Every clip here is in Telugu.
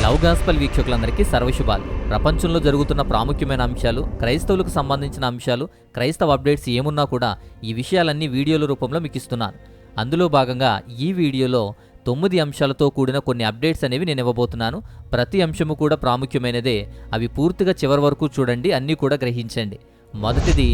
లవ్ గాస్పల్ వీక్షకులందరికీ సర్వశుభాలు. ప్రపంచంలో జరుగుతున్న ప్రాముఖ్యమైన అంశాలు, క్రైస్తవులకు సంబంధించిన అంశాలు, క్రైస్తవ అప్డేట్స్ ఏమున్నా కూడా ఈ విషయాలన్నీ వీడియోల రూపంలో మీకు ఇస్తున్నాను. అందులో భాగంగా ఈ వీడియోలో 9 అంశాలతో కూడిన కొన్ని అప్డేట్స్ అనేవి నేను ఇవ్వబోతున్నాను. ప్రతి అంశము కూడా ప్రాముఖ్యమైనదే. అవి పూర్తిగా చివరి వరకు చూడండి, అన్నీ కూడా గ్రహించండి. మొదటిది,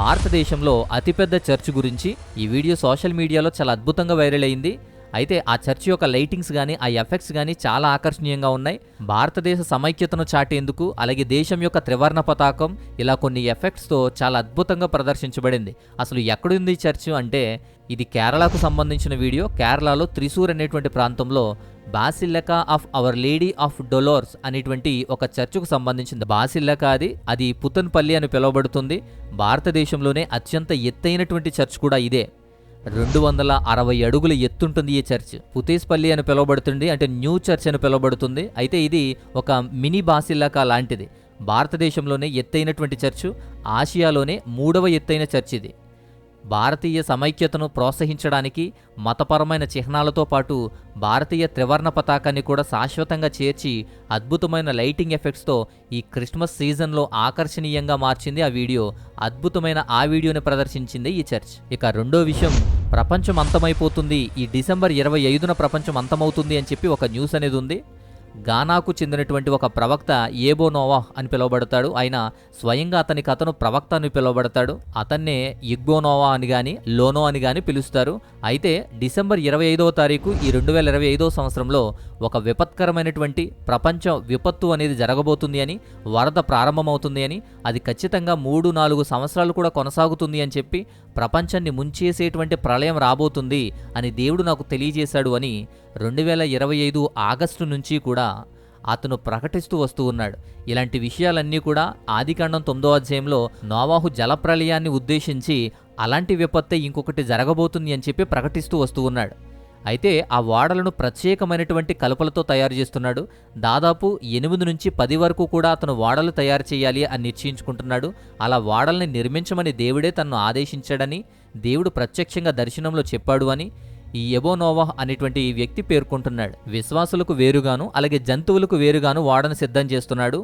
భారతదేశంలో అతిపెద్ద చర్చ్ గురించి ఈ వీడియో సోషల్ మీడియాలో చాలా అద్భుతంగా వైరల్ అయింది. అయితే ఆ చర్చ్ యొక్క లైటింగ్స్ కానీ ఆ ఎఫెక్ట్స్ కానీ చాలా ఆకర్షణీయంగా ఉన్నాయి. భారతదేశ సమైక్యతను చాటేందుకు, అలాగే దేశం యొక్క త్రివర్ణ పతాకం, ఇలా కొన్ని ఎఫెక్ట్స్తో చాలా అద్భుతంగా ప్రదర్శించబడింది. అసలు ఎక్కడుంది ఈ చర్చ్ అంటే, ఇది కేరళకు సంబంధించిన వీడియో. కేరళలో త్రిశూర్ అనేటువంటి ప్రాంతంలో Basilica of Our Lady of Dolours అనేటువంటి ఒక చర్చ్కు సంబంధించింది. బాసిలికా అది పుతన్పల్లి అని పిలువబడుతుంది. భారతదేశంలోనే అత్యంత ఎత్తైనటువంటి చర్చ్ కూడా ఇదే. 260 అడుగుల ఎత్తుంటుంది ఈ చర్చ్. పుతేస్పల్లి అని పిలువబడుతుంది, అంటే న్యూ చర్చ్ అని పిలువబడుతుంది. అయితే ఇది ఒక మినీ బాసిలికా లాంటిది. భారతదేశంలోనే ఎత్తైనటువంటి చర్చ్, ఆసియాలోనే 3వ ఎత్తైన చర్చ్ ఇది. భారతీయ సమైక్యతను ప్రోత్సహించడానికి మతపరమైన చిహ్నాలతో పాటు భారతీయ త్రివర్ణ పతాకాన్ని కూడా శాశ్వతంగా చేర్చి అద్భుతమైన లైటింగ్ ఎఫెక్ట్స్తో ఈ క్రిస్మస్ సీజన్లో ఆకర్షణీయంగా మార్చింది ఆ వీడియో. అద్భుతమైన ఆ వీడియోని ప్రదర్శించింది ఈ చర్చ్. ఇక రెండో విషయం, ప్రపంచం అంతమైపోతుంది, ఈ డిసెంబర్ 25న ప్రపంచం అంతమవుతుంది అని చెప్పి ఒక న్యూస్ అనేది ఉంది. గానాకు చెందినటువంటి ఒక ప్రవక్త ఏబో నోవాహ్ అని పిలువబడతాడు. ఆయన స్వయంగా అతను ప్రవక్త అని పిలువబడతాడు. అతన్నే ఇగ్బో నోవా అని కానీ లోనో అని కానీ పిలుస్తారు. అయితే డిసెంబర్ 25వ తారీఖు ఈ 2025వ సంవత్సరంలో ఒక విపత్కరమైనటువంటి ప్రపంచ విపత్తు అనేది జరగబోతుంది అని, వరద ప్రారంభమవుతుంది అని, అది ఖచ్చితంగా 3-4 సంవత్సరాలు కూడా కొనసాగుతుంది అని చెప్పి ప్రపంచాన్ని ముంచేసేటువంటి ప్రళయం రాబోతుంది అని దేవుడు నాకు తెలియజేశాడు అని 2025 ఆగస్టు నుంచి కూడా అతను ప్రకటిస్తూ వస్తూ ఉన్నాడు. ఇలాంటి విషయాలన్నీ కూడా ఆదికాండం 9వ అధ్యాయంలో నోవాహు జలప్రళయాన్ని ఉద్దేశించి అలాంటి విపత్తే ఇంకొకటి జరగబోతుంది అని చెప్పి ప్రకటిస్తూ వస్తూ ఉన్నాడు. అయితే ఆ ఓడలను ప్రత్యేకమైనటువంటి కలపలతో తయారు చేస్తున్నాడు. దాదాపు 8 నుంచి 10 వరకు కూడా అతను ఓడలు తయారు చేయాలి అని నిశ్చయించుకుంటున్నాడు. అలా ఓడల్ని నిర్మించమని దేవుడే తనను ఆదేశించాడని, దేవుడు ప్రత్యక్షంగా దర్శనంలో చెప్పాడు అని ఈ ఎబో నోవాహ్ అనేటువంటి ఈ వ్యక్తి పేర్కొంటున్నాడు. విశ్వాసులకు వేరుగాను, అలాగే జంతువులకు వేరుగాను ఓడను సిద్ధం చేస్తున్నాడు.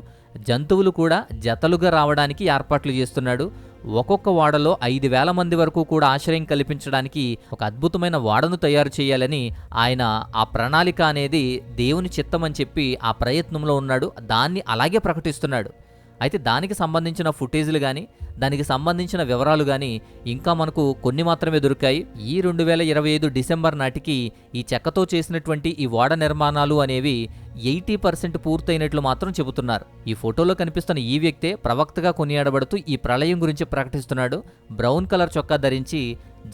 జంతువులు కూడా జతలుగా రావడానికి ఏర్పాట్లు చేస్తున్నాడు. ఒక్కొక్క ఓడలో 5,000 మంది వరకు కూడా ఆశ్రయం కల్పించడానికి ఒక అద్భుతమైన ఓడను తయారు చేయాలని ఆయన ఆ ప్రణాళిక అనేది దేవుని చిత్తం అని చెప్పి ఆ ప్రయత్నంలో ఉన్నాడు. దాన్ని అలాగే ప్రకటిస్తున్నాడు. అయితే దానికి సంబంధించిన ఫుటేజ్లు కానీ, దానికి సంబంధించిన వివరాలు కానీ ఇంకా మనకు కొన్ని మాత్రమే దొరికాయి. ఈ 2025 డిసెంబర్ నాటికి ఈ చెక్కతో చేసినటువంటి ఈ ఓడ నిర్మాణాలు అనేవి 80% పూర్తయినట్లు మాత్రం చెబుతున్నారు. ఈ ఫోటోలో కనిపిస్తున్న ఈ వ్యక్తే ప్రవక్తగా కొనియాడబడుతూ ఈ ప్రళయం గురించి ప్రకటిస్తున్నాడు. బ్రౌన్ కలర్ చొక్కా ధరించి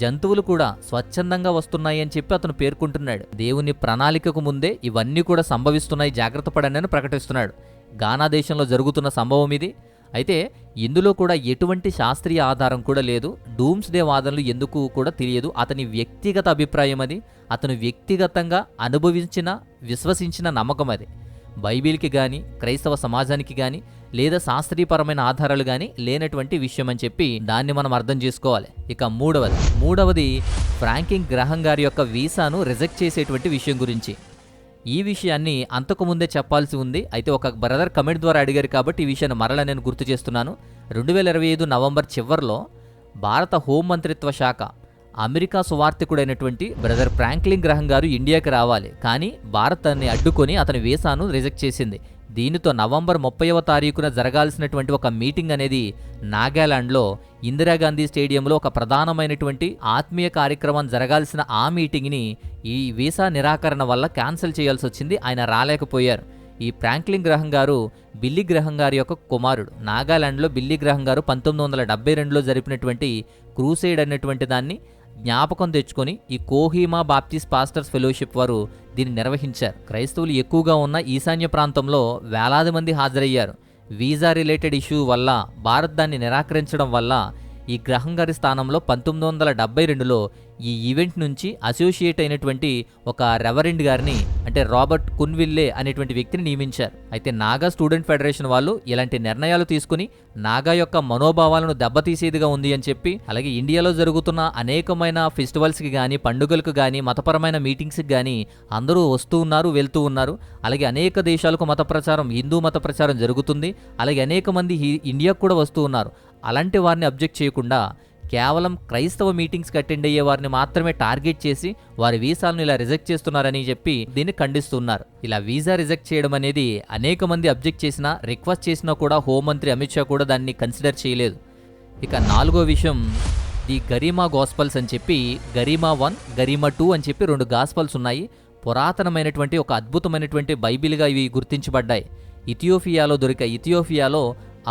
జంతువులు కూడా స్వచ్ఛందంగా వస్తున్నాయి అని చెప్పి అతను పేర్కొంటున్నాడు. దేవుని ప్రణాళికకు ముందే ఇవన్నీ కూడా సంభవిస్తున్నాయి, జాగ్రత్త పడండి అని ప్రకటిస్తున్నాడు. గానా దేశంలో జరుగుతున్న సంభవం ఇది. అయితే ఇందులో కూడా ఎటువంటి శాస్త్రీయ ఆధారం కూడా లేదు. డూమ్స్ డే వాదనలు ఎందుకు కూడా తెలియదు. అతని వ్యక్తిగత అభిప్రాయం అది, అతను వ్యక్తిగతంగా అనుభవించిన, విశ్వసించిన నమ్మకం అది. బైబిల్కి కానీ, క్రైస్తవ సమాజానికి కానీ, లేదా శాస్త్రీయపరమైన ఆధారాలు కానీ లేనటువంటి విషయం అని చెప్పి దాన్ని మనం అర్థం చేసుకోవాలి. ఇక మూడవది ఫ్రాంక్లిన్ గ్రహం గారి యొక్క వీసాను రిజెక్ట్ చేసేటువంటి విషయం గురించి. ఈ విషయాన్ని అంతకుముందే చెప్పాల్సి ఉంది. అయితే ఒక బ్రదర్ కమెంట్ ద్వారా అడిగారు కాబట్టి ఈ విషయాన్ని మరలా నేను గుర్తు చేస్తున్నాను. 2025 నవంబర్ చివర్లో భారత హోంమంత్రిత్వ శాఖ అమెరికా సువార్థికుడైనటువంటి బ్రదర్ ఫ్రాంక్లిన్ గ్రహం గారు ఇండియాకి రావాలి, కానీ భారత్ దాన్ని అడ్డుకొని అతని వీసాను రిజెక్ట్ చేసింది. దీనితో నవంబర్ 30వ తారీఖున జరగాల్సినటువంటి ఒక మీటింగ్ అనేది నాగాలాండ్లో ఇందిరాగాంధీ స్టేడియంలో ఒక ప్రధానమైనటువంటి ఆత్మీయ కార్యక్రమం జరగాల్సిన ఆ మీటింగ్ని ఈ వీసా నిరాకరణ వల్ల క్యాన్సిల్ చేయాల్సి వచ్చింది. ఆయన రాలేకపోయారు. ఈ ఫ్రాంక్లిన్ గ్రహం గారు బిల్లీ గ్రహం గారి యొక్క కుమారుడు. నాగాలాండ్లో బిల్లీ గ్రహం గారు 1972లో జరిపినటువంటి క్రూసేడ్ అనేటువంటి దాన్ని జ్ఞాపకం తెచ్చుకొని ఈ కోహిమా బాప్టిస్ట్ పాస్టర్స్ ఫెలోషిప్ వారు దీన్ని నిర్వహించారు. క్రైస్తవులు ఎక్కువగా ఉన్న ఈశాన్య ప్రాంతంలో వేలాది మంది హాజరయ్యారు. వీసా రిలేటెడ్ ఇష్యూ వల్ల భారత్ దాన్ని నిరాకరించడం వల్ల ఈ గ్రహం గారి స్థానంలో 1972లో ఈ ఈవెంట్ నుంచి అసోసియేట్ అయినటువంటి ఒక రెవరెండ్ గారిని అంటే రాబర్ట్ కున్విల్లే అనేటువంటి వ్యక్తిని నియమించారు. అయితే నాగా స్టూడెంట్ ఫెడరేషన్ వాళ్ళు ఇలాంటి నిర్ణయాలు తీసుకుని నాగా యొక్క మనోభావాలను దెబ్బతీసేదిగా ఉంది అని చెప్పి, అలాగే ఇండియాలో జరుగుతున్న అనేకమైన ఫెస్టివల్స్కి కానీ పండుగలకు కానీ మతపరమైన మీటింగ్స్కి కానీ అందరూ వస్తూ ఉన్నారు, వెళ్తూ ఉన్నారు. అలాగే అనేక దేశాలకు మత ప్రచారం, హిందూ మత ప్రచారం జరుగుతుంది. అలాగే అనేక మంది ఇండియాకు కూడా వస్తూ ఉన్నారు. అలాంటి వారిని అబ్జెక్ట్ చేయకుండా కేవలం క్రైస్తవ మీటింగ్స్కి అటెండ్ అయ్యే వారిని మాత్రమే టార్గెట్ చేసి వారి వీసాలను ఇలా రిజెక్ట్ చేస్తున్నారని చెప్పి దీన్ని ఖండిస్తున్నారు. ఇలా వీసా రిజెక్ట్ చేయడం అనేది అనేక మంది అబ్జెక్ట్ చేసినా, రిక్వెస్ట్ చేసినా కూడా హోంమంత్రి అమిత్ షా కూడా దాన్ని కన్సిడర్ చేయలేదు. ఇక 4వ విషయం ది గరిమా గాస్పల్స్ అని చెప్పి గరిమా 1, గరిమా 2 అని చెప్పి 2 గాస్పల్స్ ఉన్నాయి. పురాతనమైనటువంటి ఒక అద్భుతమైనటువంటి బైబిల్గా ఇవి గుర్తించబడ్డాయి. ఇథియోపియాలో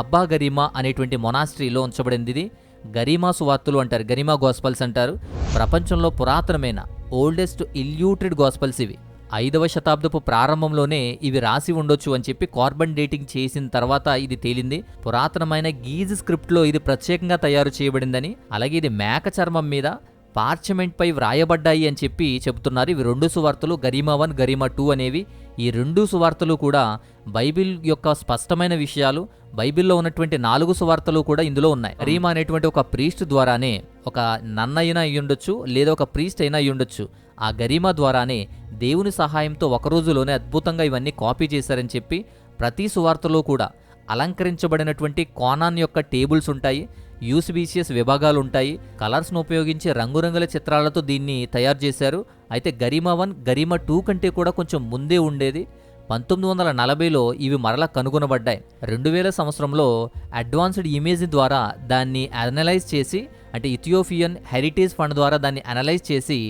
అబ్బా గరిమా అనేటువంటి మొనాస్ట్రీలో ఉంచబడింది. ఇది గరిమా సువార్తలు అంటారు, గరిమా గాస్పల్స్ అంటారు. ప్రపంచంలో పురాతనమైన ఓల్డెస్ట్ ఇల్యూటెడ్ గాస్పల్స్ ఇవి. 5వ శతాబ్దపు ప్రారంభంలోనే ఇవి రాసి ఉండొచ్చు అని చెప్పి కార్బన్ డేటింగ్ చేసిన తర్వాత ఇది తేలింది. పురాతనమైన గీజ్ స్క్రిప్ట్లో ఇది ప్రత్యేకంగా తయారు చేయబడిందని, అలాగే ఇది మేక చర్మం మీద పార్చమెంట్ పై వ్రాయబడ్డాయి అని చెప్పి చెబుతున్నారు. ఇవి 2 సువార్తలు, గరిమా 1, గరిమా 2 అనేవి. ఈ 2 సువార్తలు కూడా బైబిల్ యొక్క స్పష్టమైన విషయాలు, బైబిల్లో ఉన్నటువంటి 4 సువార్తలు కూడా ఇందులో ఉన్నాయి. గరిమా అనేటువంటి ఒక ప్రీస్ట్ ద్వారానే, ఒక నన్నైనా అయ్యుండొచ్చు లేదా ఒక ప్రీస్ట్ అయినా అయ్యుండొచ్చు, ఆ గరిమా ద్వారానే దేవుని సహాయంతో ఒక రోజులోనే అద్భుతంగా ఇవన్నీ కాపీ చేశారని చెప్పి ప్రతి సువార్తలో కూడా అలంకరించబడినటువంటి కోనాన్ యొక్క టేబుల్స్ ఉంటాయి, యూసిబీసియస్ విభాగాలు ఉంటాయి. కలర్స్ను ఉపయోగించి రంగురంగుల చిత్రాలతో దీన్ని తయారు చేశారు. అయితే గరిమా 1, గరిమా 2 కంటే కూడా కొంచెం ముందే ఉండేది. 1940లో ఇవి మరలా కనుగొనబడ్డాయి. 2000 సంవత్సరంలో అడ్వాన్స్డ్ ఇమేజ్ ద్వారా దాన్ని అనలైజ్ చేసి, అంటే ఇథియోపియన్ హెరిటేజ్ ఫండ్ ద్వారా దాన్ని అనలైజ్ చేసి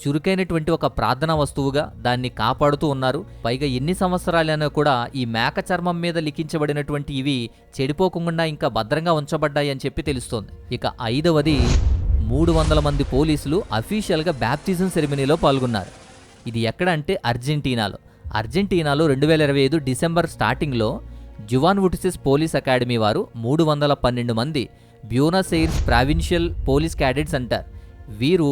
చురుకైనటువంటి ఒక ప్రార్థనా వస్తువుగా దాన్ని కాపాడుతూ ఉన్నారు. పైగా ఎన్ని సంవత్సరాలైనా కూడా ఈ మేక చర్మం మీద లిఖించబడినటువంటి ఇవి చెడిపోకుండా ఇంకా భద్రంగా ఉంచబడ్డాయి అని చెప్పి తెలుస్తోంది. ఇక 5వది 300 మంది పోలీసులు అఫీషియల్గా బ్యాప్టిజం సెరమనీలో పాల్గొన్నారు. ఇది ఎక్కడ అంటే అర్జెంటీనాలో 2025 డిసెంబర్ స్టార్టింగ్లో జువాన్ వుటిసిస్ పోలీస్ అకాడమీ వారు 312 మంది Buenos heirs provincial police cadets అంటారు. వీరు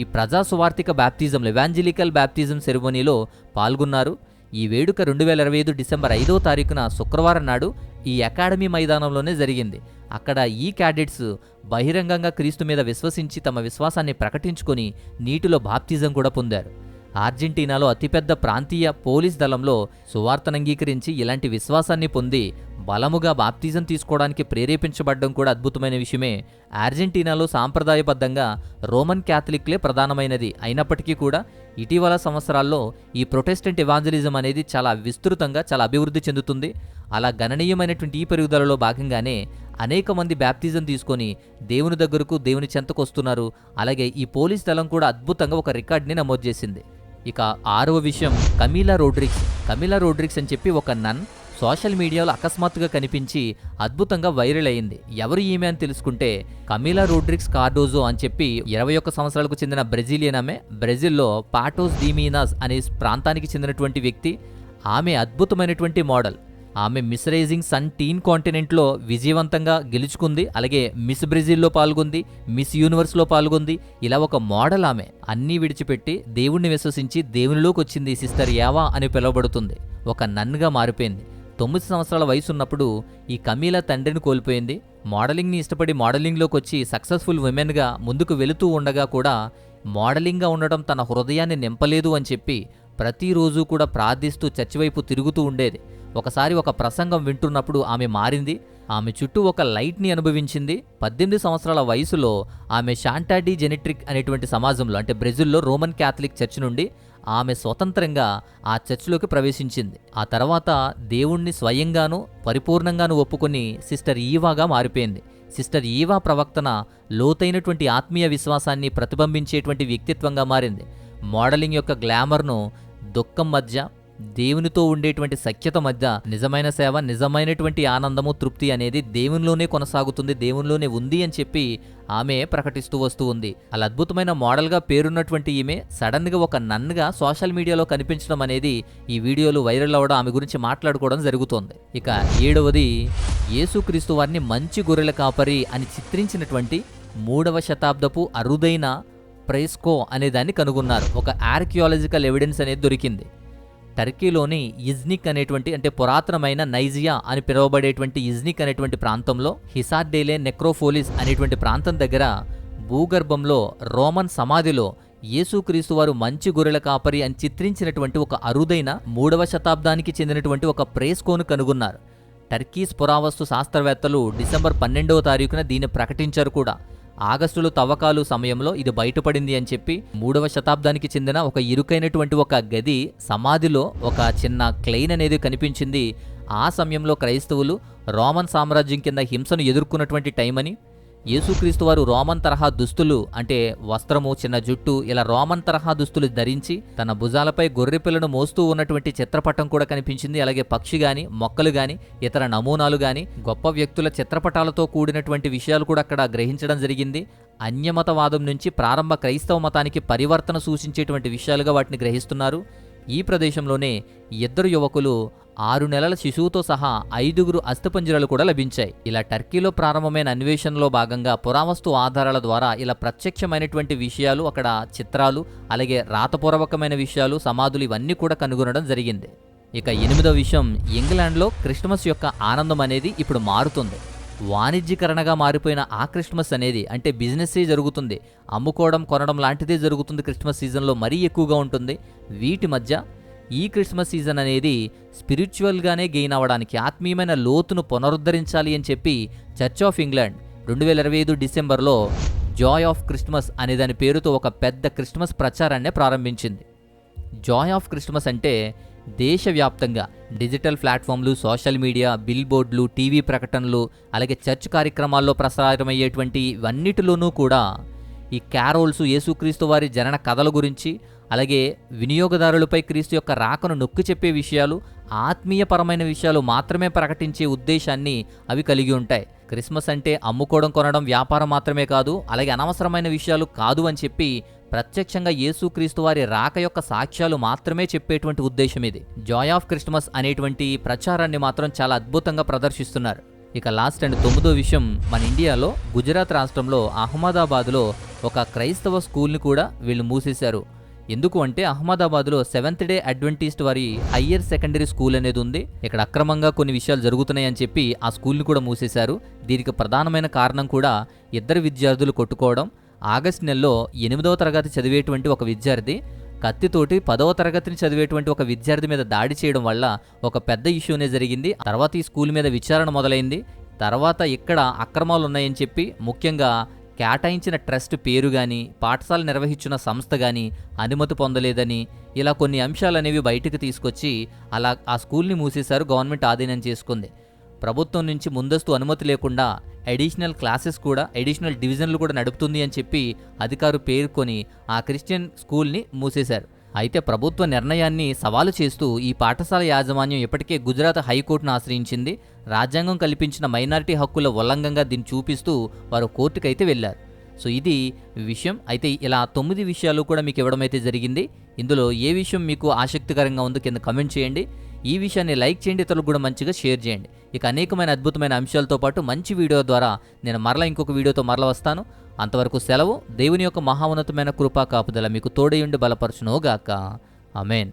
ఈ ప్రజా సువార్థిక బ్యాప్టిజంలో, ఎవాంజలికల్ బ్యాప్టిజం సెరమనీలో పాల్గొన్నారు. ఈ వేడుక 2025 డిసెంబర్ 5వ తారీఖున శుక్రవారం నాడు ఈ అకాడమీ మైదానంలోనే జరిగింది. అక్కడ ఈ క్యాడెట్స్ బహిరంగంగా క్రీస్తు మీద విశ్వసించి తమ విశ్వాసాన్ని ప్రకటించుకొని నీటిలో బాప్తిజం కూడా పొందారు. అర్జెంటీనాలో అతిపెద్ద ప్రాంతీయ పోలీస్ దళంలో సువార్తను అంగీకరించి ఇలాంటి విశ్వాసాన్ని పొంది బలముగా బాప్తిజం తీసుకోవడానికి ప్రేరేపించబడడం కూడా అద్భుతమైన విషయమే. అర్జెంటీనాలో సాంప్రదాయబద్ధంగా రోమన్ క్యాథలిక్లే ప్రధానమైనది అయినప్పటికీ కూడా ఇటీవల సంవత్సరాల్లో ఈ ప్రొటెస్టెంట్ ఎవాంజలిజం అనేది చాలా విస్తృతంగా, చాలా అభివృద్ధి చెందుతుంది. అలా గణనీయమైనటువంటి ఈ పెరుగుదలలో భాగంగానే అనేక మంది బ్యాప్తిజం తీసుకొని దేవుని దగ్గరకు, దేవుని చెంతకు వస్తున్నారు. అలాగే ఈ పోలీస్ దళం కూడా అద్భుతంగా ఒక రికార్డ్ని నమోదు చేసింది. ఇక 6వ విషయం కమీలా రోడ్రిగ్స్ అని చెప్పి ఒక నన్ సోషల్ మీడియాలో అకస్మాత్తుగా కనిపించి అద్భుతంగా వైరల్ అయింది. ఎవరు ఈమె అని తెలుసుకుంటే కమీలా రోడ్రిగ్స్ కార్డోజో అని చెప్పి 21 సంవత్సరాలకు చెందిన బ్రెజిలియన్ ఆమె. బ్రెజిల్లో పాటోస్ డి మీనాస్ అనే ప్రాంతానికి చెందినటువంటి వ్యక్తి. ఆమె అద్భుతమైనటువంటి మోడల్. ఆమె మిస్ రైజింగ్ సన్ టీన్ కాంటినెంట్లో విజయవంతంగా గెలుచుకుంది. అలాగే మిస్ బ్రెజిల్లో పాల్గొంది, మిస్ యూనివర్స్లో పాల్గొంది. ఇలా ఒక మోడల్ ఆమె. అన్నీ విడిచిపెట్టి దేవుణ్ణి విశ్వసించి దేవునిలోకి వచ్చింది. సిస్టర్ యావా అని పిలువబడుతుంది. ఒక నన్గా మారిపోయింది. 9 సంవత్సరాల వయసు ఉన్నప్పుడు ఈ కమీలా తండ్రిని కోల్పోయింది. మోడలింగ్ని ఇష్టపడి మోడలింగ్లోకి వచ్చి సక్సెస్ఫుల్ విమెన్గా ముందుకు వెళుతూ ఉండగా కూడా మోడలింగ్గా ఉండటం తన హృదయాన్ని నింపలేదు అని చెప్పి ప్రతిరోజు కూడా ప్రార్థిస్తూ చర్చి వైపు తిరుగుతూ ఉండేది. ఒకసారి ఒక ప్రసంగం వింటున్నప్పుడు ఆమె మారింది. ఆమె చుట్టూ ఒక లైట్ని అనుభవించింది. 18 సంవత్సరాల వయసులో ఆమె శాంటాడి జెనెట్రిక్ అనేటువంటి సమాజంలో, అంటే బ్రెజిల్లో రోమన్ క్యాథలిక్ చర్చ్ నుండి ఆమె స్వతంత్రంగా ఆ చర్చిలోకి ప్రవేశించింది. ఆ తర్వాత దేవుణ్ణి స్వయంగానూ పరిపూర్ణంగానూ ఒప్పుకొని సిస్టర్ ఈవాగా మారిపోయింది. సిస్టర్ ఈవా ప్రవక్తన లోతైనటువంటి ఆత్మీయ విశ్వాసాన్ని ప్రతిబింబించేటువంటి వ్యక్తిత్వంగా మారింది. మోడలింగ్ యొక్క గ్లామర్ను దుఃఖం మధ్య, దేవునితో ఉండేటువంటి సఖ్యత మధ్య నిజమైన సేవ, నిజమైనటువంటి ఆనందము, తృప్తి అనేది దేవునిలోనే కొనసాగుతుంది, దేవునిలోనే ఉంది అని చెప్పి ఆమె ప్రకటిస్తూ వస్తూ ఉంది. అలా అద్భుతమైన మోడల్గా పేరున్నటువంటి ఈమె సడన్గా ఒక నన్గా సోషల్ మీడియాలో కనిపించడం అనేది ఈ వీడియోలు వైరల్ అవ్వడం, ఆమె గురించి మాట్లాడుకోవడం జరుగుతోంది. ఇక 7వది యేసుక్రీస్తు వారిని మంచి గొర్రెల కాపరి అని చిత్రించినటువంటి 3వ శతాబ్దపు అరుదైన ప్రేస్కో అనే దాన్ని కనుగొన్నారు. ఒక ఆర్కియాలజికల్ ఎవిడెన్స్ అనేది దొరికింది. టర్కీలోని ఇజ్నిక్ అనేటువంటి అంటే పురాతనమైన నైజియా అని పిలువబడేటువంటి ఇజ్నిక్ అనేటువంటి ప్రాంతంలో హిసార్డేలే నెక్రోఫోలిస్ అనేటువంటి ప్రాంతం దగ్గర భూగర్భంలో రోమన్ సమాధిలో యేసుక్రీస్తు వారు మంచి గొర్రెల కాపరి అని చిత్రించినటువంటి ఒక అరుదైన 3వ శతాబ్దానికి చెందినటువంటి ఒక ప్రేస్కోను కనుగొన్నారు. టర్కీస్ పురావస్తు శాస్త్రవేత్తలు డిసెంబర్ 12వ తారీఖున దీన్ని ప్రకటించారు కూడా. ఆగస్టులో తవ్వకాలు సమయంలో ఇది బయటపడింది అని చెప్పి 3వ శతాబ్దానికి చెందిన ఒక ఇరుకైనటువంటి ఒక గది సమాధిలో ఒక చిన్న క్లెయిన్ అనేది కనిపించింది. ఆ సమయంలో క్రైస్తవులు రోమన్ సామ్రాజ్యం కింద హింసను ఎదుర్కొన్నటువంటి టైం అని, యేసుక్రీస్తు వారు రోమన్ తరహా దుస్తులు అంటే వస్త్రము, చిన్న జుట్టు, ఇలా రోమన్ తరహా దుస్తులు ధరించి తన భుజాలపై గొర్రె పిల్లను మోస్తూ ఉన్నటువంటి చిత్రపటం కూడా కనిపించింది. అలాగే పక్షి గాని, మొక్కలు గాని, ఇతర నమూనాలు గాని, గొప్ప వ్యక్తుల చిత్రపటాలతో కూడినటువంటి విషయాలు కూడా అక్కడ గ్రహించడం జరిగింది. అన్యమతవాదం నుంచి ప్రారంభ క్రైస్తవ మతానికి పరివర్తన సూచించేటువంటి విషయాలుగా వాటిని గ్రహిస్తున్నారు. ఈ ప్రదేశంలోనే 2 యువకులు 6 నెలల శిశువుతో సహా 5 అస్థిపంజరాలు కూడా లభించాయి. ఇలా టర్కీలో ప్రారంభమైన అన్వేషణలో భాగంగా పురావస్తు ఆధారాల ద్వారా ఇలా ప్రత్యక్షమైనటువంటి విషయాలు, అక్కడ చిత్రాలు, అలాగే రాతపూర్వకమైన విషయాలు, సమాధులు ఇవన్నీ కూడా కనుగొనడం జరిగింది. ఇక 8వ విషయం, ఇంగ్లాండ్లో క్రిస్మస్ యొక్క ఆనందం అనేది ఇప్పుడు మారుతుంది. వాణిజ్యీకరణగా మారిపోయిన ఆ క్రిస్మస్ అనేది అంటే బిజినెస్సే జరుగుతుంది, అమ్ముకోవడం కొనడం లాంటిదే జరుగుతుంది. క్రిస్మస్ సీజన్లో మరీ ఎక్కువగా ఉంటుంది. వీటి మధ్య ఈ క్రిస్మస్ సీజన్ అనేది స్పిరిచువల్గానే గెయిన్ అవ్వడానికి, ఆత్మీయమైన లోతును పునరుద్ధరించాలి అని చెప్పి చర్చ్ ఆఫ్ ఇంగ్లాండ్ 2025 డిసెంబర్లో జాయ్ ఆఫ్ క్రిస్మస్ అనే దాని పేరుతో ఒక పెద్ద క్రిస్మస్ ప్రచారాన్ని ప్రారంభించింది. జాయ్ ఆఫ్ క్రిస్మస్ అంటే దేశవ్యాప్తంగా డిజిటల్ ప్లాట్ఫామ్లు, సోషల్ మీడియా, బిల్ బోర్డులు, టీవీ ప్రకటనలు, అలాగే చర్చ్ కార్యక్రమాల్లో ప్రసారమయ్యేటువంటి ఇవన్నిటిలోనూ కూడా ఈ క్యారోల్స్, యేసుక్రీస్తు వారి జనన కథల గురించి, అలాగే వినియోగదారులపై క్రీస్తు యొక్క రాకను నొక్కి చెప్పే విషయాలు, ఆత్మీయపరమైన విషయాలు మాత్రమే ప్రకటించే ఉద్దేశాన్ని అవి కలిగి ఉంటాయి. క్రిస్మస్ అంటే అమ్ముకోవడం, కొనడం, వ్యాపారం మాత్రమే కాదు, అలాగే అనవసరమైన విషయాలు కాదు అని చెప్పి ప్రత్యక్షంగా యేసుక్రీస్తు వారి రాక యొక్క సాక్ష్యాలు మాత్రమే చెప్పేటువంటి ఉద్దేశం ఇది. జాయ్ ఆఫ్ క్రిస్మస్ అనేటువంటి ప్రచారాన్ని మాత్రం చాలా అద్భుతంగా ప్రదర్శిస్తున్నారు. ఇక లాస్ట్ అండ్ 9వ విషయం, మన ఇండియాలో గుజరాత్ రాష్ట్రంలో అహ్మదాబాద్లో ఒక క్రైస్తవ స్కూల్ని కూడా వీళ్ళు మూసేశారు. ఎందుకు అంటే అహ్మదాబాద్లో 7th డే అడ్వెంటిస్ట్ వారి హయ్యర్ సెకండరీ స్కూల్ అనేది ఉంది. ఇక్కడ అక్రమంగా కొన్ని విషయాలు జరుగుతున్నాయని చెప్పి ఆ స్కూల్ని కూడా మూసేశారు. దీనికి ప్రధానమైన కారణం కూడా 2 విద్యార్థులు కొట్టుకోవడం. ఆగస్టు నెలలో 8వ తరగతి చదివేటువంటి ఒక విద్యార్థి కత్తితోటి 10వ తరగతిని చదివేటువంటి ఒక విద్యార్థి మీద దాడి చేయడం వల్ల ఒక పెద్ద ఇష్యూనే జరిగింది. తర్వాత ఈ స్కూల్ మీద విచారణ మొదలైంది. తర్వాత ఇక్కడ అక్రమాలు ఉన్నాయని చెప్పి ముఖ్యంగా కేటాయించిన ట్రస్ట్ పేరు కానీ, పాఠశాల నిర్వహించిన సంస్థ కానీ అనుమతి పొందలేదని, ఇలా కొన్ని అంశాలు అనేవి బయటకు తీసుకొచ్చి అలా ఆ స్కూల్ని మూసేశారు. గవర్నమెంట్ ఆధీనం చేసుకుంది. ప్రభుత్వం నుంచి ముందస్తు అనుమతి లేకుండా అడిషనల్ క్లాసెస్ కూడా, అడిషనల్ డివిజన్లు కూడా నడుపుతుంది అని చెప్పి అధికారులు పేర్కొని ఆ క్రిస్టియన్ స్కూల్ని మూసేశారు. అయితే ప్రభుత్వ నిర్ణయాన్ని సవాలు చేస్తూ ఈ పాఠశాల యాజమాన్యం ఇప్పటికే గుజరాత్ హైకోర్టును ఆశ్రయించింది. రాజ్యాంగం కల్పించిన మైనారిటీ హక్కుల ఉల్లంఘంగా దీన్ని చూపిస్తూ వారు కోర్టుకైతే వెళ్లారు. సో ఇది విషయం. అయితే ఇలా 9 విషయాలు కూడా మీకు ఇవ్వడం అయితే జరిగింది. ఇందులో ఏ విషయం మీకు ఆసక్తికరంగా ఉందో కింద కమెంట్ చేయండి. ఈ విషయాన్ని లైక్ చేయండి, ఇతరులకు కూడా మంచిగా షేర్ చేయండి. ఇక అనేకమైన అద్భుతమైన అంశాలతో పాటు మంచి వీడియో ద్వారా నేను మరలా ఇంకొక వీడియోతో మరలా వస్తాను. అంతవరకు సెలవు. దేవుని యొక్క మహోన్నతమైన కృపా కాపుదల మీకు తోడయుండి బలపరచునోగాక. ఆమేన్.